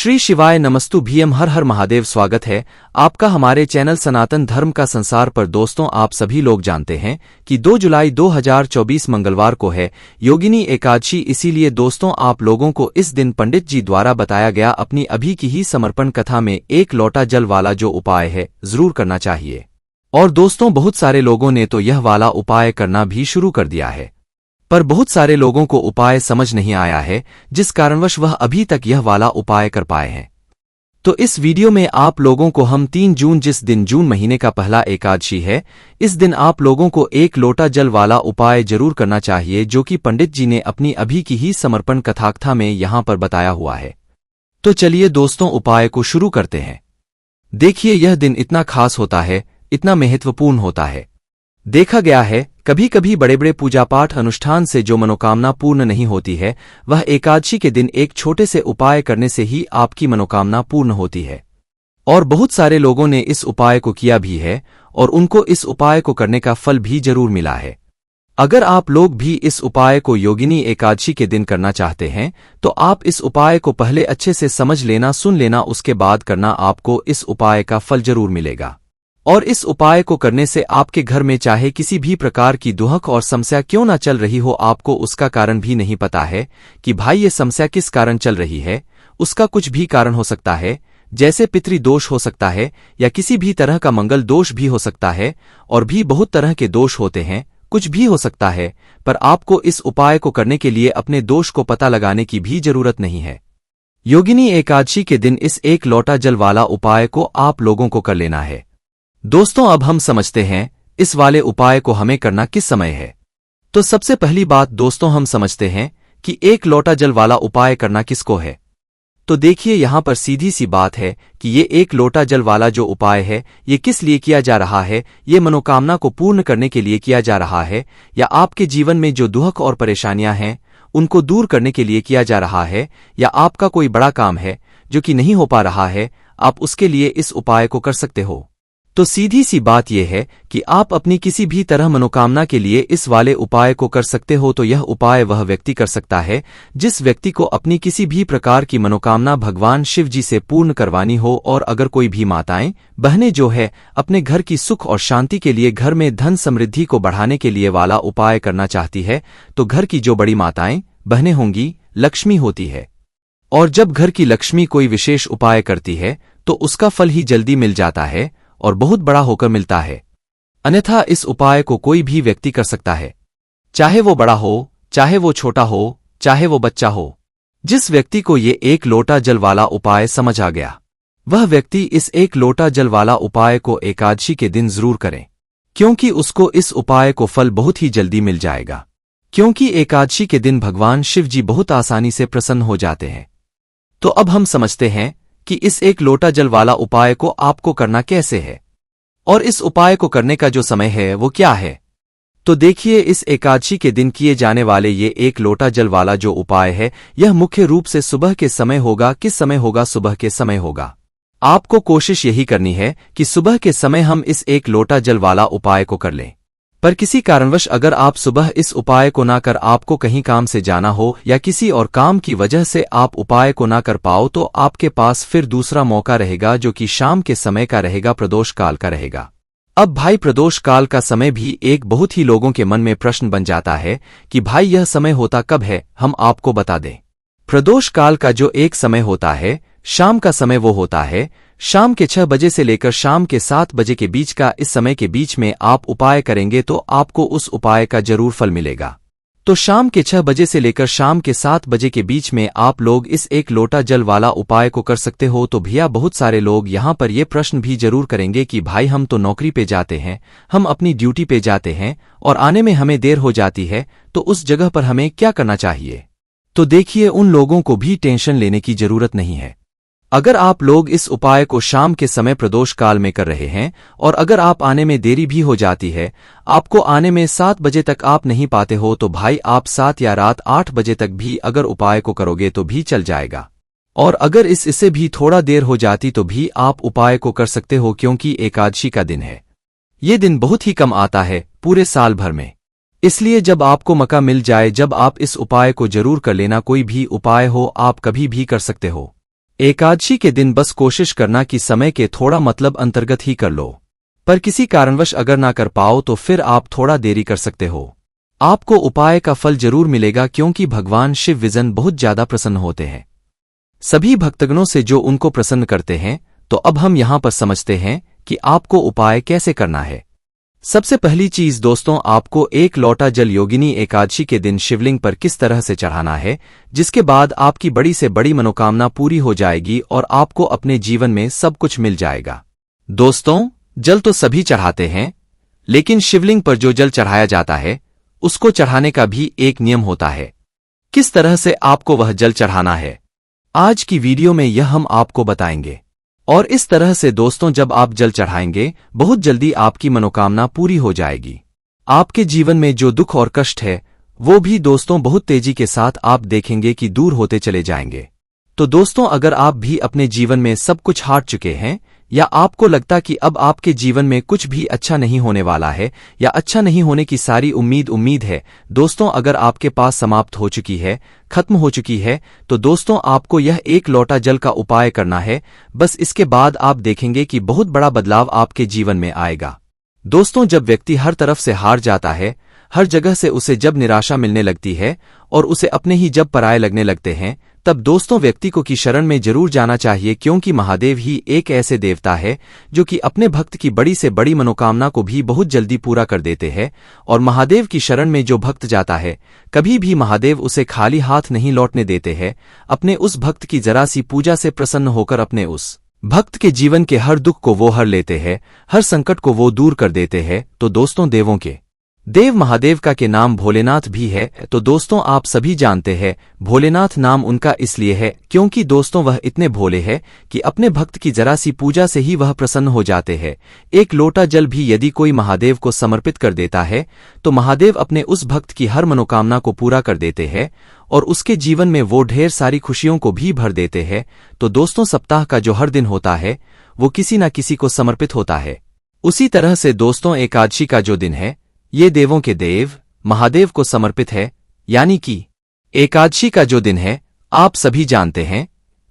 श्री शिवाय नमस्तु भीम हर हर महादेव। स्वागत है आपका हमारे चैनल सनातन धर्म का संसार पर। दोस्तों, आप सभी लोग जानते हैं कि 2 जुलाई 2024 मंगलवार को है योगिनी एकादशी। इसीलिए दोस्तों, आप लोगों को इस दिन पंडित जी द्वारा बताया गया अपनी अभी की ही समर्पण कथा में एक लोटा जल वाला जो उपाय है जरूर करना चाहिए। और दोस्तों, बहुत सारे लोगों ने तो यह वाला उपाय करना भी शुरू कर दिया है, पर बहुत सारे लोगों को उपाय समझ नहीं आया है, जिस कारणवश वह अभी तक यह वाला उपाय कर पाए हैं। तो इस वीडियो में आप लोगों को हम 3 जून, जिस दिन जून महीने का पहला एकादशी है, इस दिन आप लोगों को एक लोटा जल वाला उपाय जरूर करना चाहिए, जो कि पंडित जी ने अपनी अभी की ही समर्पण कथा में यहां पर बताया हुआ है। तो चलिए दोस्तों, उपाय को शुरू करते हैं। देखिए, यह दिन इतना खास होता है, इतना महत्वपूर्ण होता है। देखा गया है कभी कभी बड़े बड़े पूजा पाठ अनुष्ठान से जो मनोकामना पूर्ण नहीं होती है, वह एकादशी के दिन एक छोटे से उपाय करने से ही आपकी मनोकामना पूर्ण होती है। और बहुत सारे लोगों ने इस उपाय को किया भी है और उनको इस उपाय को करने का फल भी जरूर मिला है। अगर आप लोग भी इस उपाय को योगिनी एकादशी के दिन करना चाहते हैं, तो आप इस उपाय को पहले अच्छे से समझ लेना, सुन लेना, उसके बाद करना। आपको इस उपाय का फल जरूर मिलेगा। और इस उपाय को करने से आपके घर में चाहे किसी भी प्रकार की दुहक और समस्या क्यों ना चल रही हो, आपको उसका कारण भी नहीं पता है कि भाई ये समस्या किस कारण चल रही है। उसका कुछ भी कारण हो सकता है, जैसे पितृ दोष हो सकता है या किसी भी तरह का मंगल दोष भी हो सकता है, और भी बहुत तरह के दोष होते हैं, कुछ भी हो सकता है। पर आपको इस उपाय को करने के लिए अपने दोष को पता लगाने की भी जरूरत नहीं है। योगिनी एकादशी के दिन इस एक लोटा जल वाला उपाय को आप लोगों को कर लेना है। दोस्तों, अब हम समझते हैं इस वाले उपाय को हमें करना किस समय है। तो सबसे पहली बात दोस्तों, हम समझते हैं कि एक लोटा जल वाला उपाय करना किसको है। तो देखिए, यहां पर सीधी सी बात है कि ये एक लोटा जल वाला जो उपाय है, ये किस लिए किया जा रहा है। ये मनोकामना को पूर्ण करने के लिए किया जा रहा है, या आपके जीवन में जो दुहक और परेशानियां हैं उनको दूर करने के लिए किया जा रहा है, या आपका कोई बड़ा काम है जो कि नहीं हो पा रहा है, आप उसके लिए इस उपाय को कर सकते हो। तो सीधी सी बात यह है कि आप अपनी किसी भी तरह मनोकामना के लिए इस वाले उपाय को कर सकते हो। तो यह उपाय वह व्यक्ति कर सकता है जिस व्यक्ति को अपनी किसी भी प्रकार की मनोकामना भगवान शिव जी से पूर्ण करवानी हो। और अगर कोई भी माताएं बहनें जो है अपने घर की सुख और शांति के लिए, घर में धन समृद्धि को बढ़ाने के लिए वाला उपाय करना चाहती है, तो घर की जो बड़ी माताएं बहनें होंगी, लक्ष्मी होती है। और जब घर की लक्ष्मी कोई विशेष उपाय करती है तो उसका फल ही जल्दी मिल जाता है और बहुत बड़ा होकर मिलता है। अन्यथा इस उपाय को कोई भी व्यक्ति कर सकता है, चाहे वो बड़ा हो, चाहे वो छोटा हो, चाहे वो बच्चा हो। जिस व्यक्ति को ये एक लोटा जल वाला उपाय समझ आ गया, वह व्यक्ति इस एक लोटा जल वाला उपाय को एकादशी के दिन जरूर करें, क्योंकि उसको इस उपाय को फल बहुत ही जल्दी मिल जाएगा। क्योंकि एकादशी के दिन भगवान शिव जी बहुत आसानी से प्रसन्न हो जाते हैं। तो अब हम समझते हैं कि इस एक लोटा जल वाला उपाय को आपको करना कैसे है, और इस उपाय को करने का जो समय है वो क्या है। तो देखिए, इस एकादशी के दिन किए जाने वाले ये एक लोटा जल वाला जो उपाय है, यह मुख्य रूप से सुबह के समय होगा। किस समय होगा? सुबह के समय होगा। आपको कोशिश यही करनी है कि सुबह के समय हम इस एक लोटा जल वाला उपाय को कर लें। पर किसी कारणवश अगर आप सुबह इस उपाय को ना कर, आपको कहीं काम से जाना हो या किसी और काम की वजह से आप उपाय को ना कर पाओ, तो आपके पास फिर दूसरा मौका रहेगा, जो कि शाम के समय का रहेगा, प्रदोष काल का रहेगा। अब भाई, प्रदोष काल का समय भी एक बहुत ही लोगों के मन में प्रश्न बन जाता है कि भाई यह समय होता कब है। हम आपको बता दें, प्रदोष काल का जो एक समय होता है, शाम का समय, वो होता है शाम के 6 बजे से लेकर शाम के 7 बजे के बीच का। इस समय के बीच में आप उपाय करेंगे तो आपको उस उपाय का जरूर फल मिलेगा। तो शाम के 6 बजे से लेकर शाम के 7 बजे के बीच में आप लोग इस एक लोटा जल वाला उपाय को कर सकते हो। तो भैया, बहुत सारे लोग यहाँ पर ये प्रश्न भी जरूर करेंगे कि भाई हम तो नौकरी पे जाते हैं, हम अपनी ड्यूटी पे जाते हैं और आने में हमें देर हो जाती है, तो उस जगह पर हमें क्या करना चाहिए। तो देखिए, उन लोगों को भी टेंशन लेने की जरूरत नहीं है। अगर आप लोग इस उपाय को शाम के समय प्रदोष काल में कर रहे हैं, और अगर आप आने में देरी भी हो जाती है, आपको आने में 7 बजे तक आप नहीं पाते हो, तो भाई आप 7 या रात 8 बजे तक भी अगर उपाय को करोगे तो भी चल जाएगा। और अगर इससे भी थोड़ा देर हो जाती तो भी आप उपाय को कर सकते हो, क्योंकि एकादशी का दिन है। ये दिन बहुत ही कम आता है पूरे साल भर में। इसलिए जब आपको मौका मिल जाए, जब आप इस उपाय को जरूर कर लेना। कोई भी उपाय हो, आप कभी भी कर सकते हो। एकादशी के दिन बस कोशिश करना कि समय के थोड़ा मतलब अंतर्गत ही कर लो। पर किसी कारणवश अगर ना कर पाओ तो फिर आप थोड़ा देरी कर सकते हो। आपको उपाय का फल जरूर मिलेगा, क्योंकि भगवान शिव विजन बहुत ज्यादा प्रसन्न होते हैं सभी भक्तगणों से जो उनको प्रसन्न करते हैं। तो अब हम यहां पर समझते हैं कि आपको उपाय कैसे करना है। सबसे पहली चीज दोस्तों, आपको एक लोटा जल योगिनी एकादशी के दिन शिवलिंग पर किस तरह से चढ़ाना है, जिसके बाद आपकी बड़ी से बड़ी मनोकामना पूरी हो जाएगी और आपको अपने जीवन में सब कुछ मिल जाएगा। दोस्तों, जल तो सभी चढ़ाते हैं, लेकिन शिवलिंग पर जो जल चढ़ाया जाता है उसको चढ़ाने का भी एक नियम होता है। किस तरह से आपको वह जल चढ़ाना है, आज की वीडियो में यह हम आपको बताएंगे। और इस तरह से दोस्तों, जब आप जल चढ़ाएंगे बहुत जल्दी आपकी मनोकामना पूरी हो जाएगी। आपके जीवन में जो दुख और कष्ट है वो भी दोस्तों बहुत तेजी के साथ आप देखेंगे कि दूर होते चले जाएंगे। तो दोस्तों, अगर आप भी अपने जीवन में सब कुछ हार चुके हैं, या आपको लगता कि अब आपके जीवन में कुछ भी अच्छा नहीं होने वाला है, या अच्छा नहीं होने की सारी उम्मीद है दोस्तों, अगर आपके पास समाप्त हो चुकी है, खत्म हो चुकी है, तो दोस्तों आपको यह एक लोटा जल का उपाय करना है। बस इसके बाद आप देखेंगे कि बहुत बड़ा बदलाव आपके जीवन में आएगा। दोस्तों, जब व्यक्ति हर तरफ से हार जाता है, हर जगह से उसे जब निराशा मिलने लगती है और उसे अपने ही जब पराये लगने लगते हैं, तब दोस्तों व्यक्ति को की शरण में जरूर जाना चाहिए, क्योंकि महादेव ही एक ऐसे देवता है जो कि अपने भक्त की बड़ी से बड़ी मनोकामना को भी बहुत जल्दी पूरा कर देते हैं। और महादेव की शरण में जो भक्त जाता है, कभी भी महादेव उसे खाली हाथ नहीं लौटने देते हैं। अपने उस भक्त की जरा सी पूजा से प्रसन्न होकर अपने उस भक्त के जीवन के हर दुख को वो हर लेते हैं, हर संकट को वो दूर कर देते हैं। तो दोस्तों, देवों के देव महादेव का के नाम भोलेनाथ भी है। तो दोस्तों, आप सभी जानते हैं भोलेनाथ नाम उनका इसलिए है क्योंकि दोस्तों वह इतने भोले हैं कि अपने भक्त की जरा सी पूजा से ही वह प्रसन्न हो जाते हैं। एक लोटा जल भी यदि कोई महादेव को समर्पित कर देता है तो महादेव अपने उस भक्त की हर मनोकामना को पूरा कर देते हैं और उसके जीवन में वो ढेर सारी खुशियों को भी भर देते हैं। तो दोस्तों, सप्ताह का जो हर दिन होता है वो किसी न किसी को समर्पित होता है। उसी तरह से दोस्तों, एकादशी का जो दिन है ये देवों के देव महादेव को समर्पित है। यानी कि एकादशी का जो दिन है, आप सभी जानते हैं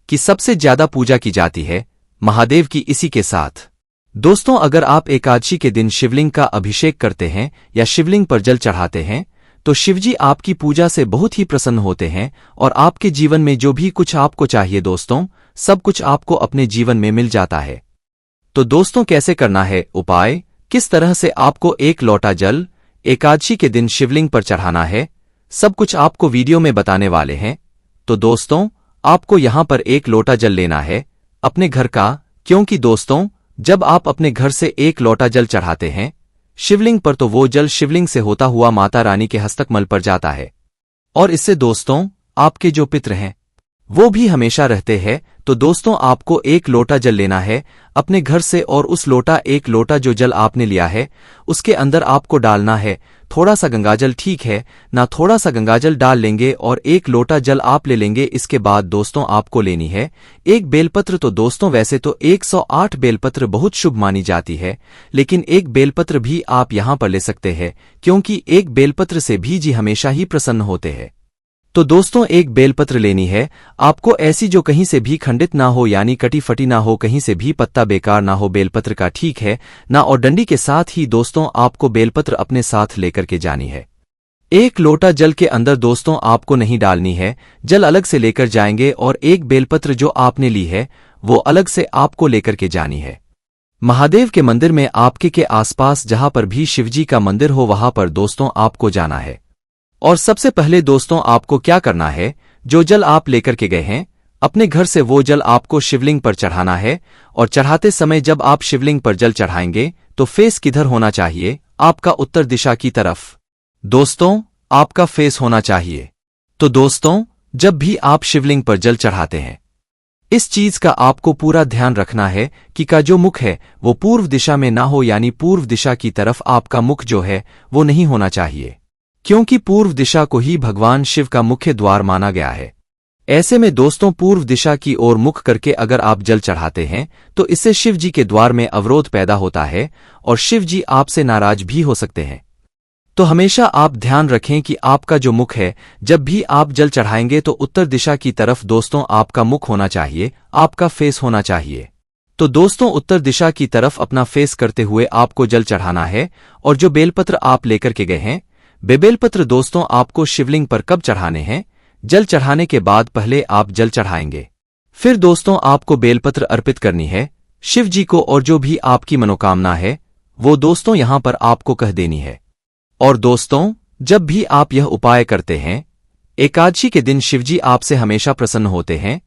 कि सबसे ज्यादा पूजा की जाती है महादेव की इसी के साथ। दोस्तों, अगर आप एकादशी के दिन शिवलिंग का अभिषेक करते हैं या शिवलिंग पर जल चढ़ाते हैं तो शिवजी आपकी पूजा से बहुत ही प्रसन्न होते हैं और आपके जीवन में जो भी कुछ आपको चाहिए दोस्तों, सब कुछ आपको अपने जीवन में मिल जाता है। तो दोस्तों, कैसे करना है उपाय, किस तरह से आपको एक लोटा जल एकादशी के दिन शिवलिंग पर चढ़ाना है, सब कुछ आपको वीडियो में बताने वाले हैं। तो दोस्तों, आपको यहां पर एक लोटा जल लेना है अपने घर का, क्योंकि दोस्तों जब आप अपने घर से एक लोटा जल चढ़ाते हैं शिवलिंग पर तो वो जल शिवलिंग से होता हुआ माता रानी के हस्तकमल पर जाता है और इससे दोस्तों आपके जो पितृ हैं वो भी हमेशा रहते हैं। तो दोस्तों, आपको एक लोटा जल लेना है अपने घर से और उस एक लोटा जो जल आपने लिया है उसके अंदर आपको डालना है थोड़ा सा गंगाजल। ठीक है ना, थोड़ा सा गंगाजल डाल लेंगे और एक लोटा जल आप ले लेंगे। इसके बाद दोस्तों आपको लेनी है एक बेलपत्र। तो दोस्तों, वैसे तो 108 बेलपत्र बहुत शुभ मानी जाती है, लेकिन एक बेलपत्र भी आप यहां पर ले सकते हैं, क्योंकि एक बेलपत्र से भी जी हमेशा ही प्रसन्न होते हैं। तो दोस्तों, एक बेलपत्र लेनी है आपको, ऐसी जो कहीं से भी खंडित ना हो, यानी कटी फटी ना हो, कहीं से भी पत्ता बेकार ना हो बेलपत्र का, ठीक है ना। और डंडी के साथ ही दोस्तों आपको बेलपत्र अपने साथ लेकर के जानी है। एक लोटा जल के अंदर दोस्तों आपको नहीं डालनी है, जल अलग से लेकर जाएंगे और एक बेलपत्र जो आपने ली है वो अलग से आपको लेकर के जानी है। महादेव के मंदिर में आपके के आसपास जहां पर भी शिवजी का मंदिर हो वहां पर दोस्तों आपको जाना है। और सबसे पहले दोस्तों आपको क्या करना है, जो जल आप लेकर के गए हैं अपने घर से वो जल आपको शिवलिंग पर चढ़ाना है। और चढ़ाते समय जब आप शिवलिंग पर जल चढ़ाएंगे तो फेस किधर होना चाहिए, आपका उत्तर दिशा की तरफ दोस्तों आपका फेस होना चाहिए। तो दोस्तों, जब भी आप शिवलिंग पर जल चढ़ाते हैं इस चीज का आपको पूरा ध्यान रखना है कि का जो मुख है वो पूर्व दिशा में ना हो, यानी पूर्व दिशा की तरफ आपका मुख जो है वो नहीं होना चाहिए, क्योंकि पूर्व दिशा को ही भगवान शिव का मुख्य द्वार माना गया है। ऐसे में दोस्तों पूर्व दिशा की ओर मुख करके अगर आप जल चढ़ाते हैं तो इससे शिव जी के द्वार में अवरोध पैदा होता है और शिव जी आपसे नाराज भी हो सकते हैं। तो हमेशा आप ध्यान रखें कि आपका जो मुख है, जब भी आप जल चढ़ाएंगे तो उत्तर दिशा की तरफ दोस्तों आपका मुख होना चाहिए, आपका फेस होना चाहिए। तो दोस्तों उत्तर दिशा की तरफ अपना फेस करते हुए आपको जल चढ़ाना है। और जो बेलपत्र आप लेकर के गए हैं, बेलपत्र दोस्तों आपको शिवलिंग पर कब चढ़ाने हैं? जल चढ़ाने के बाद पहले आप जल चढ़ाएंगे, फिर दोस्तों आपको बेलपत्र अर्पित करनी है शिव जी को, और जो भी आपकी मनोकामना है वो दोस्तों यहां पर आपको कह देनी है। और दोस्तों जब भी आप यह उपाय करते हैं, एकादशी के दिन शिवजी आपसे हमेशा प्रसन्न होते हैं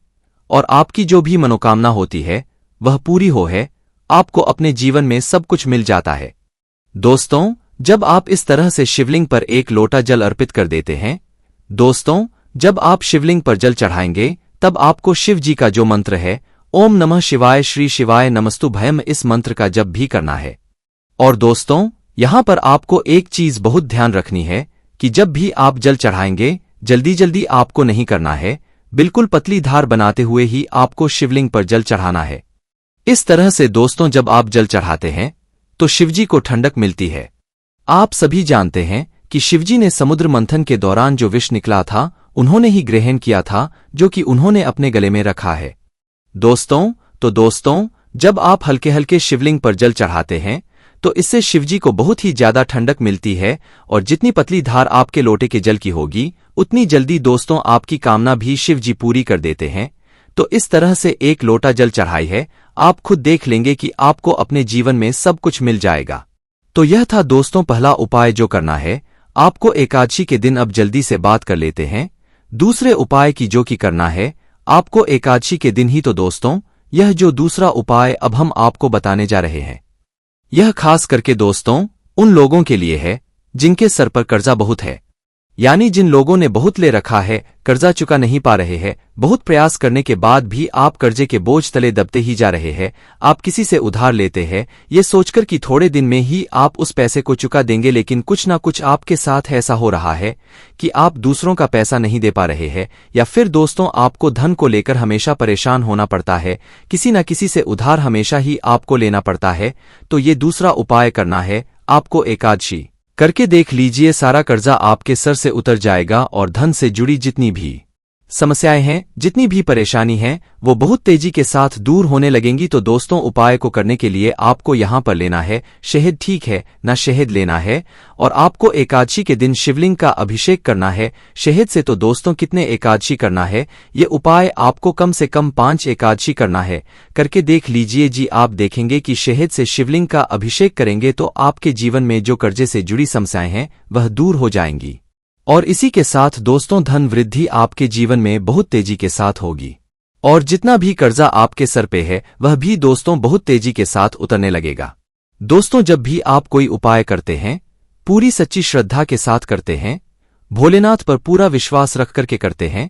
और आपकी जो भी मनोकामना होती है वह पूरी हो है, आपको अपने जीवन में सब कुछ मिल जाता है। दोस्तों जब आप इस तरह से शिवलिंग पर एक लोटा जल अर्पित कर देते हैं, दोस्तों जब आप शिवलिंग पर जल चढ़ाएंगे तब आपको शिव जी का जो मंत्र है ओम नमः शिवाय श्री शिवाय नमस्तुभयम, इस मंत्र का जप भी करना है। और दोस्तों यहां पर आपको एक चीज बहुत ध्यान रखनी है कि जब भी आप जल चढ़ाएंगे जल्दी जल्दी आपको नहीं करना है, बिल्कुल पतली धार बनाते हुए ही आपको शिवलिंग पर जल चढ़ाना है। इस तरह से दोस्तों जब आप जल चढ़ाते हैं तो शिवजी को ठंडक मिलती है। आप सभी जानते हैं कि शिवजी ने समुद्र मंथन के दौरान जो विष निकला था उन्होंने ही ग्रहण किया था, जो कि उन्होंने अपने गले में रखा है। दोस्तों जब आप हल्के हल्के शिवलिंग पर जल चढ़ाते हैं तो इससे शिवजी को बहुत ही ज्यादा ठंडक मिलती है, और जितनी पतली धार आपके लोटे के जल की होगी उतनी जल्दी दोस्तों आपकी कामना भी शिवजी पूरी कर देते हैं। तो इस तरह से एक लोटा जल चढ़ाई है, आप खुद देख लेंगे कि आपको अपने जीवन में सब कुछ मिल जाएगा। तो यह था दोस्तों पहला उपाय जो करना है आपको एकादशी के दिन। अब जल्दी से बात कर लेते हैं दूसरे उपाय की, जो कि करना है आपको एकादशी के दिन ही। तो दोस्तों यह जो दूसरा उपाय अब हम आपको बताने जा रहे हैं, यह खास करके दोस्तों उन लोगों के लिए है जिनके सर पर कर्जा बहुत है, यानी जिन लोगों ने बहुत ले रखा है, कर्जा चुका नहीं पा रहे हैं, बहुत प्रयास करने के बाद भी आप कर्जे के बोझ तले दबते ही जा रहे हैं। आप किसी से उधार लेते हैं ये सोचकर कि थोड़े दिन में ही आप उस पैसे को चुका देंगे, लेकिन कुछ ना कुछ आपके साथ ऐसा हो रहा है कि आप दूसरों का पैसा नहीं दे पा रहे हैं, या फिर दोस्तों आपको धन को लेकर हमेशा परेशान होना पड़ता है, किसी न किसी से उधार हमेशा ही आपको लेना पड़ता है। तो ये दूसरा उपाय करना है आपको एकादशी करके देख लीजिए, सारा कर्जा आपके सर से उतर जाएगा और धन से जुड़ी जितनी भी समस्याएं हैं, जितनी भी परेशानी है, वो बहुत तेजी के साथ दूर होने लगेंगी। तो दोस्तों उपाय को करने के लिए आपको यहां पर लेना है शहद, ठीक है ना, शहद लेना है और आपको एकादशी के दिन शिवलिंग का अभिषेक करना है शहद से। तो दोस्तों कितने एकादशी करना है, ये उपाय आपको कम से कम 5 एकादशी करना है। करके देख लीजिए जी, आप देखेंगे कि शहद से शिवलिंग का अभिषेक करेंगे तो आपके जीवन में जो कर्जे से जुड़ी समस्याएं हैं वह दूर हो जाएंगी, और इसी के साथ दोस्तों धन वृद्धि आपके जीवन में बहुत तेजी के साथ होगी, और जितना भी कर्जा आपके सर पे है वह भी दोस्तों बहुत तेजी के साथ उतरने लगेगा। दोस्तों जब भी आप कोई उपाय करते हैं पूरी सच्ची श्रद्धा के साथ करते हैं, भोलेनाथ पर पूरा विश्वास रख करके करते हैं,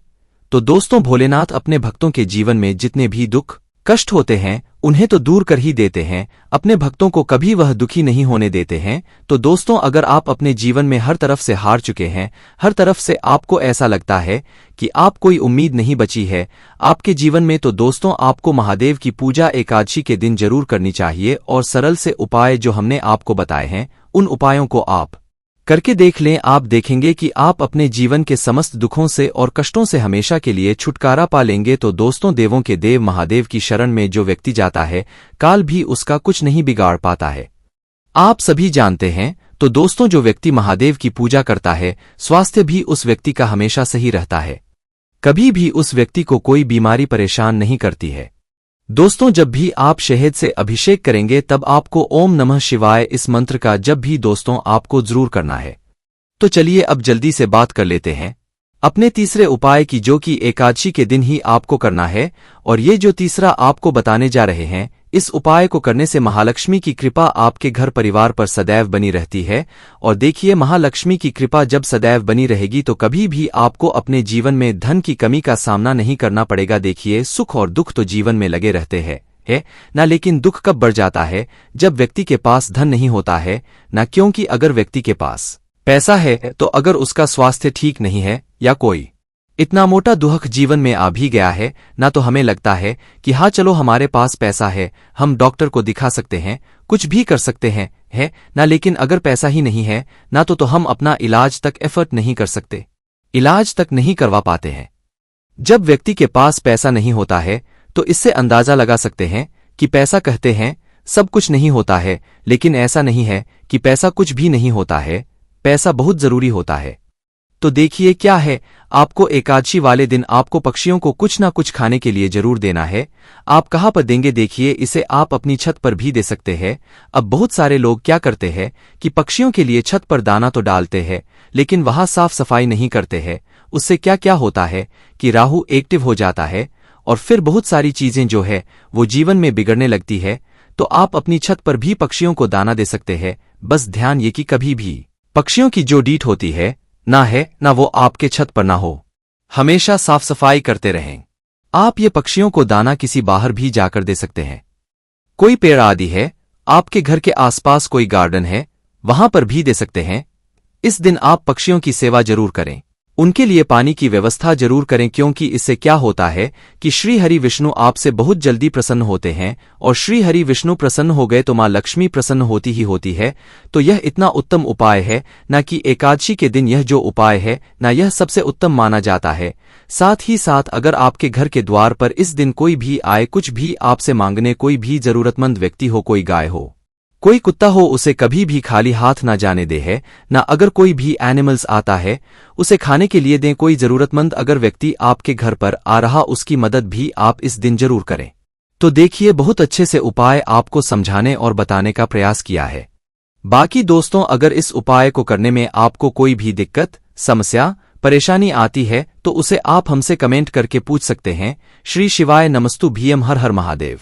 तो दोस्तों भोलेनाथ अपने भक्तों के जीवन में जितने भी दुख कष्ट होते हैं उन्हें तो दूर कर ही देते हैं, अपने भक्तों को कभी वह दुखी नहीं होने देते हैं। तो दोस्तों अगर आप अपने जीवन में हर तरफ से हार चुके हैं, हर तरफ से आपको ऐसा लगता है कि आप कोई उम्मीद नहीं बची है आपके जीवन में, तो दोस्तों आपको महादेव की पूजा एकादशी के दिन जरूर करनी चाहिए। और सरल से उपाय जो हमने आपको बताए हैं उन उपायों को आप करके देख लें, आप देखेंगे कि आप अपने जीवन के समस्त दुखों से और कष्टों से हमेशा के लिए छुटकारा पा लेंगे। तो दोस्तों देवों के देव महादेव की शरण में जो व्यक्ति जाता है काल भी उसका कुछ नहीं बिगाड़ पाता है, आप सभी जानते हैं। तो दोस्तों जो व्यक्ति महादेव की पूजा करता है स्वास्थ्य भी उस व्यक्ति का हमेशा सही रहता है, कभी भी उस व्यक्ति को कोई बीमारी परेशान नहीं करती है। दोस्तों जब भी आप शहद से अभिषेक करेंगे तब आपको ओम नमः शिवाय इस मंत्र का जप भी दोस्तों आपको जरूर करना है। तो चलिए अब जल्दी से बात कर लेते हैं अपने तीसरे उपाय की, जो कि एकादशी के दिन ही आपको करना है। और ये जो तीसरा आपको बताने जा रहे हैं, इस उपाय को करने से महालक्ष्मी की कृपा आपके घर परिवार पर सदैव बनी रहती है। और देखिए महालक्ष्मी की कृपा जब सदैव बनी रहेगी तो कभी भी आपको अपने जीवन में धन की कमी का सामना नहीं करना पड़ेगा। देखिए सुख और दुख तो जीवन में लगे रहते हैं है ना, लेकिन दुख कब बढ़ जाता है जब व्यक्ति के पास धन नहीं होता है ना, क्योंकि अगर व्यक्ति के पास पैसा है तो अगर उसका स्वास्थ्य ठीक नहीं है या कोई इतना मोटा दुख जीवन में आ भी गया है ना, तो हमें लगता है कि हाँ चलो हमारे पास पैसा है, हम डॉक्टर को दिखा सकते हैं, कुछ भी कर सकते हैं, है ना, लेकिन अगर पैसा ही नहीं है ना तो हम अपना इलाज तक एफर्ट नहीं कर सकते, इलाज तक नहीं करवा पाते हैं। जब व्यक्ति के पास पैसा नहीं होता है तो इससे अंदाजा लगा सकते हैं कि पैसा कहते हैं सब कुछ नहीं होता है, लेकिन ऐसा नहीं है कि पैसा कुछ भी नहीं होता है, पैसा बहुत जरूरी होता है। तो देखिए क्या है, आपको एकादशी वाले दिन आपको पक्षियों को कुछ ना कुछ खाने के लिए जरूर देना है। आप कहाँ पर देंगे? देखिए, इसे आप अपनी छत पर भी दे सकते हैं। अब बहुत सारे लोग क्या करते हैं कि पक्षियों के लिए छत पर दाना तो डालते हैं, लेकिन वहां साफ सफाई नहीं करते हैं। उससे क्या क्या होता है कि राहु एक्टिव हो जाता है और फिर बहुत सारी चीजें जो है वो जीवन में बिगड़ने लगती है। तो आप अपनी छत पर भी पक्षियों को दाना दे सकते हैं। बस ध्यान ये कि कभी भी पक्षियों की जो डीट होती है ना वो आपके छत पर ना हो। हमेशा साफ सफाई करते रहें। आप ये पक्षियों को दाना किसी बाहर भी जाकर दे सकते हैं। कोई पेड़ आदि है, आपके घर के आसपास कोई गार्डन है, वहां पर भी दे सकते हैं। इस दिन आप पक्षियों की सेवा जरूर करें, उनके लिए पानी की व्यवस्था जरूर करें, क्योंकि इससे क्या होता है कि श्री हरि विष्णु आपसे बहुत जल्दी प्रसन्न होते हैं, और श्री हरि विष्णु प्रसन्न हो गए तो मां लक्ष्मी प्रसन्न होती ही होती है। तो यह इतना उत्तम उपाय है ना कि एकादशी के दिन यह जो उपाय है ना यह सबसे उत्तम माना जाता है। साथ ही साथ अगर आपके घर के द्वार पर इस दिन कोई भी आए, कुछ भी आपसे मांगने, कोई भी जरूरतमंद व्यक्ति हो, कोई गाय हो, कोई कुत्ता हो, उसे कभी भी खाली हाथ ना जाने दे है ना। अगर कोई भी एनिमल्स आता है उसे खाने के लिए दें। कोई जरूरतमंद अगर व्यक्ति आपके घर पर आ रहा, उसकी मदद भी आप इस दिन जरूर करें। तो देखिए, बहुत अच्छे से उपाय आपको समझाने और बताने का प्रयास किया है। बाकी दोस्तों, अगर इस उपाय को करने में आपको कोई भी दिक्कत, समस्या, परेशानी आती है तो उसे आप हमसे कमेंट करके पूछ सकते हैं। श्री शिवाय नमस्तु भीम, हर हर महादेव।